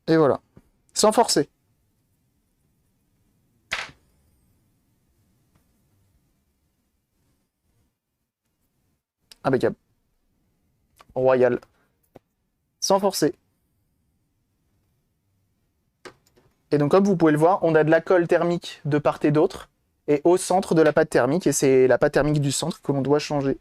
Et voilà. Sans forcer. Impeccable. Royal. Sans forcer. Et donc, comme vous pouvez le voir, on a de la colle thermique de part et d'autre, et au centre de la pâte thermique, et c'est la pâte thermique du centre que l'on doit changer.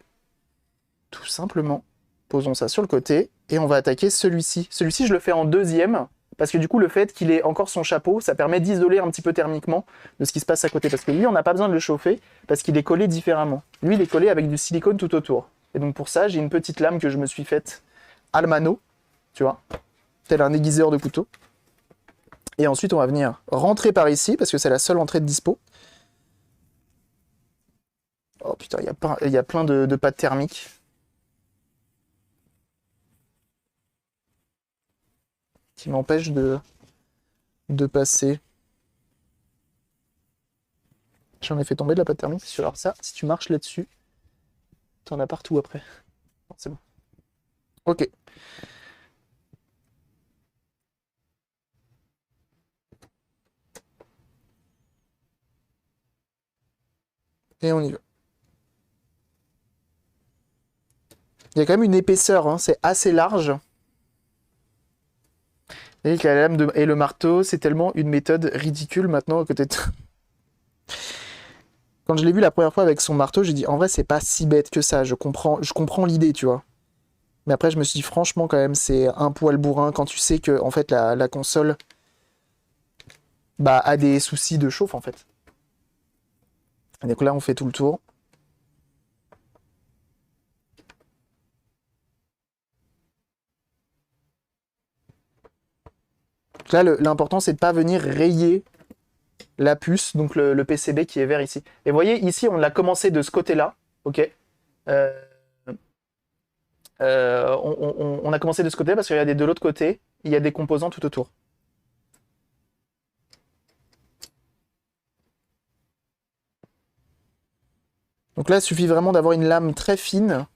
Tout simplement. Posons ça sur le côté, et on va attaquer celui-ci. Celui-ci, je le fais en deuxième, parce que du coup, le fait qu'il ait encore son chapeau, ça permet d'isoler un petit peu thermiquement de ce qui se passe à côté. Parce que lui, on n'a pas besoin de le chauffer, parce qu'il est collé différemment. Lui, il est collé avec du silicone tout autour. Et donc pour ça, j'ai une petite lame que je me suis faite à la mano, tu vois, tel un aiguiseur de couteau. Et ensuite, on va venir rentrer par ici, parce que c'est la seule entrée de dispo. Oh putain, il y a plein de pâtes thermiques qui m'empêchent de passer. J'en ai fait tomber de la pâte thermique. Alors ça, si tu marches là-dessus, t'en as partout après. Non, c'est bon. Ok. Et on y va. Il y a quand même une épaisseur, hein, c'est assez large. Et la lame et le marteau, c'est tellement une méthode ridicule maintenant à côté de... Quand je l'ai vu la première fois avec son marteau, j'ai dit en vrai c'est pas si bête que ça, je comprends l'idée, tu vois. Mais après je me suis dit franchement quand même c'est un poil bourrin quand tu sais que en fait la console bah, a des soucis de chauffe en fait. Et donc là on fait tout le tour. Donc là l'important c'est de pas venir rayer la puce, donc le PCB qui est vert ici. Et vous voyez ici on l'a commencé de ce côté-là, ok. Euh, on a commencé de ce côté parce que regardez de l'autre côté, il y a des composants tout autour. Donc là, il suffit vraiment d'avoir une lame très fine.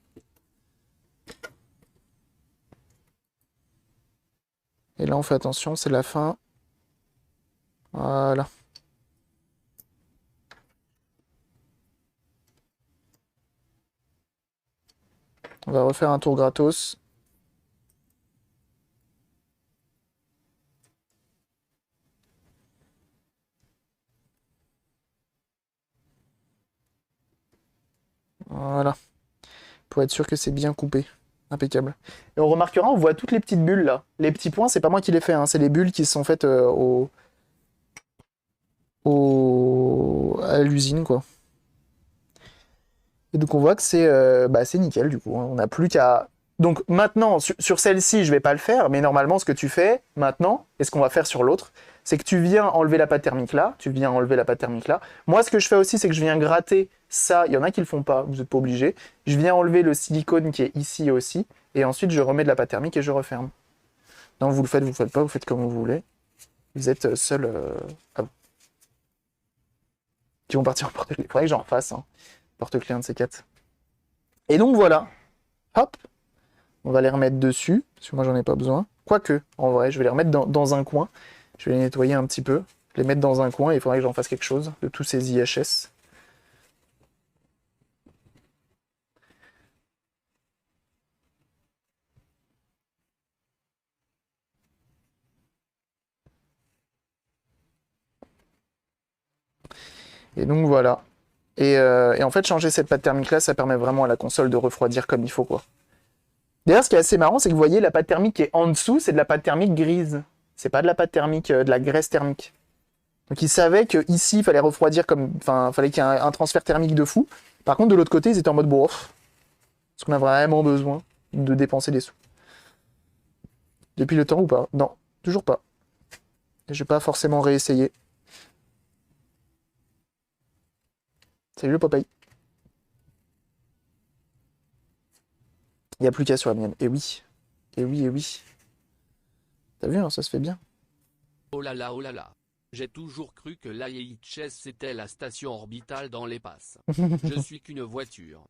Et là, on fait attention, c'est la fin. Voilà. On va refaire un tour gratos. Voilà. Pour être sûr que c'est bien coupé. Impeccable. Et on remarquera, on voit toutes les petites bulles là. Les petits points, c'est pas moi qui les fais, hein. C'est les bulles qui sont faites à l'usine, quoi. Et donc on voit que c'est nickel du coup, hein. On n'a plus qu'à... Donc maintenant, sur celle-ci, je vais pas le faire, mais normalement, ce que tu fais maintenant, et ce qu'on va faire sur l'autre, c'est que tu viens enlever la pâte thermique là, tu viens enlever la pâte thermique là. Moi, ce que je fais aussi, c'est que je viens gratter ça. Il y en a qui le font pas, vous n'êtes pas obligé. Je viens enlever le silicone qui est ici aussi, et ensuite je remets de la pâte thermique et je referme. Non, vous le faites pas, vous faites comme vous voulez. Vous êtes seul à vous. Qui vont partir en porte-clés. Faudrait que j'en refasse, hein. Porte-clés, un de ces quatre. Et donc voilà. Hop, on va les remettre dessus, parce que moi j'en ai pas besoin. Quoique, en vrai, je vais les remettre dans un coin. Je vais les nettoyer un petit peu, les mettre dans un coin, et il faudrait que j'en fasse quelque chose de tous ces IHS. Et donc voilà. Et en fait, changer cette pâte thermique là, ça permet vraiment à la console de refroidir comme il faut, quoi. D'ailleurs, ce qui est assez marrant, c'est que vous voyez, la pâte thermique qui est en dessous, c'est de la pâte thermique grise. C'est pas de la pâte thermique, de la graisse thermique. Donc ils savaient qu'ici, il fallait refroidir comme. Enfin, il fallait qu'il y ait un transfert thermique de fou. Par contre, de l'autre côté, ils étaient en mode bon, est-ce qu'on a vraiment besoin de dépenser des sous? Depuis le temps ou pas? Non, toujours pas. Je vais pas forcément réessayer. Salut le Popeye. Il n'y a plus qu'à sur la mienne. Et oui. Et oui, et oui. T'as vu, hein, ça se fait bien. Oh là là, oh là là. J'ai toujours cru que l'IHS c'était la station orbitale dans l'espace. Je suis qu'une voiture.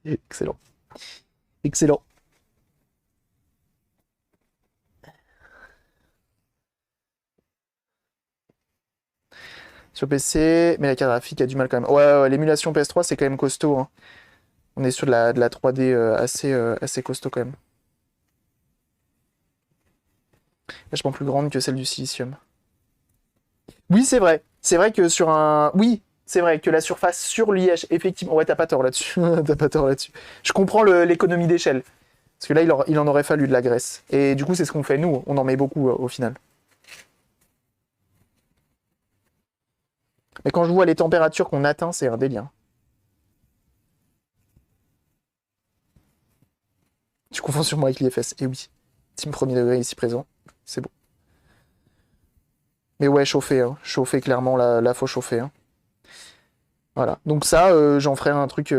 Excellent. Excellent. Sur PC, mais la carte graphique a du mal quand même. Ouais, l'émulation PS3, c'est quand même costaud, hein. On est sur de la 3D assez costaud quand même. Vachement plus grande que celle du silicium. Oui, c'est vrai. C'est vrai que sur un... Oui, c'est vrai que la surface sur l'IH, effectivement... Ouais, t'as pas tort là-dessus. T'as pas tort là-dessus. Je comprends l'économie d'échelle. Parce que là, il en aurait fallu de la graisse. Et du coup, c'est ce qu'on fait nous. On en met beaucoup au final. Mais quand je vois les températures qu'on atteint, c'est un délire. Tu confonds sûrement avec l'IFS. Et oui. Team premier degré ici présent. C'est bon. Mais ouais, chauffer. Hein. Chauffer, clairement, là, faut chauffer. Hein. Voilà. Donc ça, j'en ferai un truc